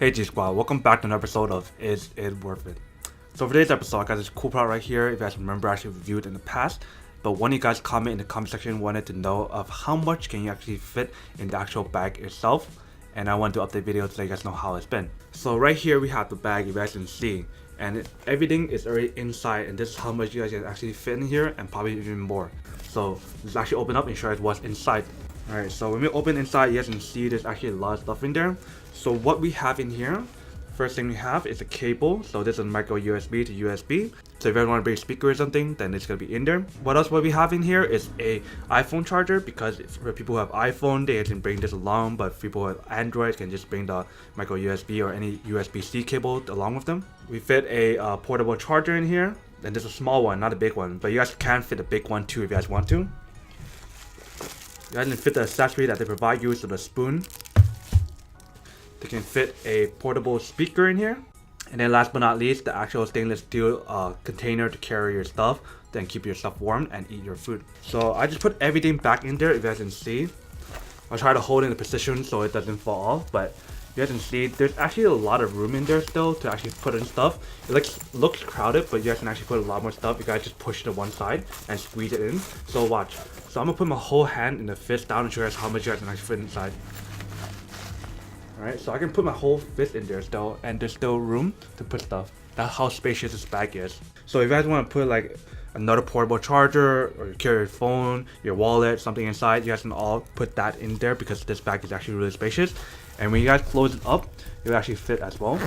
Hey G Squad, welcome back to another episode of Is It Worth It? So for today's episode, I got this cool product right here. If you guys remember, I actually reviewed it in the past. But one of you guys comment in the comment section wanted to know of how much can you actually fit in the actual bag itself. And I wanted to update video to let you guys know how it's been. So right here we have the bag, you guys can see. And everything is already inside, and this is how much you guys can actually fit in here, and probably even more. So let's actually open up and show you what's inside. Alright, so when we open inside, you guys can see there's actually a lot of stuff in there. So what we have in here, first thing we have is a cable. So this is micro USB to USB. So if you want to bring a speaker or something, then it's going to be in there. What we have in here is a iPhone charger, because it's for people who have iPhone, they can bring this along. But people who have Android can just bring the micro USB or any USB-C cable along with them. We fit a portable charger in here. And this is a small one, not a big one. But you guys can fit a big one too if you guys want to. You guys can fit the accessory that they provide you, so the spoon. They can fit a portable speaker in here. And then last but not least, the actual stainless steel container to carry your stuff, then keep your stuff warm and eat your food. So I just put everything back in there, if you guys can see. I'll try to hold it in the position so it doesn't fall off, but you guys can see there's actually a lot of room in there still to actually put in stuff. It looks crowded, but you guys can actually put a lot more stuff. You guys just push it to one side and squeeze it in. So watch. So I'm gonna put my whole hand in the fist down and show you guys how much you guys can actually fit inside. Alright, so I can put my whole fist in there still, and there's still room to put stuff. That's how spacious this bag is. So if you guys want to put like another portable charger, or you carry your phone, your wallet, something inside, you guys can all put that in there, because this bag is actually really spacious. And when you guys close it up, it will actually fit as well.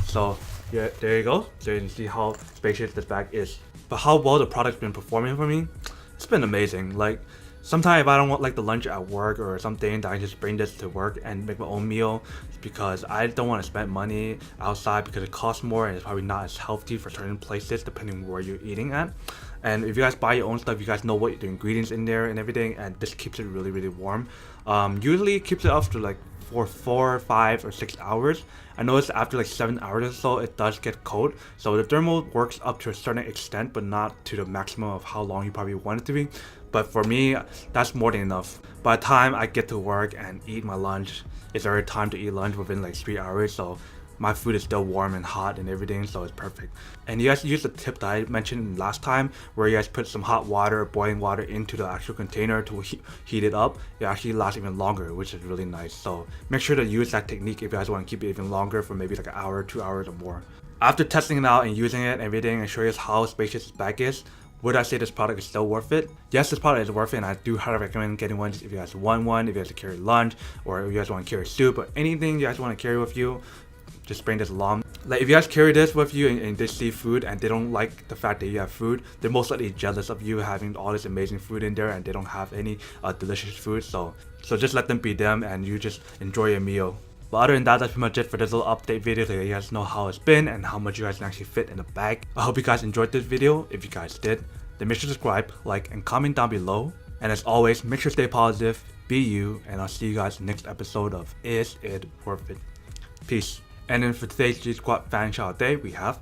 So yeah, there you go. So you can see how spacious this bag is. But how well the product's been performing for me, it's been amazing. Like, sometimes if I don't want like the lunch at work or something, that I just bring this to work and make my own meal, because I don't want to spend money outside, because it costs more and it's probably not as healthy for certain places depending where you're eating at. And if you guys buy your own stuff, you guys know what the ingredients in there and everything, and this keeps it really warm. Usually it keeps it up to like for 4, 5, or 6 hours. I noticed after like 7 hours or so, it does get cold. So the thermal works up to a certain extent, but not to the maximum of how long you probably want it to be. But for me, that's more than enough. By the time I get to work and eat my lunch, it's already time to eat lunch within like 3 hours. So my food is still warm and hot and everything, so it's perfect. And you guys use the tip that I mentioned last time, where you guys put some hot water, boiling water into the actual container to heat it up. It actually lasts even longer, which is really nice. So make sure to use that technique if you guys want to keep it even longer, for maybe like an hour, 2 hours or more. After testing it out and using it and everything and showing you how spacious this bag is, would I say this product is still worth it? Yes, this product is worth it, and I do highly recommend getting one if you guys want one, if you guys to carry lunch, or if you guys want to carry soup, or anything you guys want to carry with you. Just bring this along. Like, if you guys carry this with you and they see food and they don't like the fact that you have food, they're most likely jealous of you having all this amazing food in there and they don't have any delicious food. So just let them be them and you just enjoy your meal. But other than that, that's pretty much it for this little update video, so you guys know how it's been and how much you guys can actually fit in the bag. I hope you guys enjoyed this video. If you guys did, then make sure to subscribe, like, and comment down below. And as always, make sure to stay positive, be you, and I'll see you guys in the next episode of Is It Worth It? Peace. And then for today's G Squad fan shout out day, we have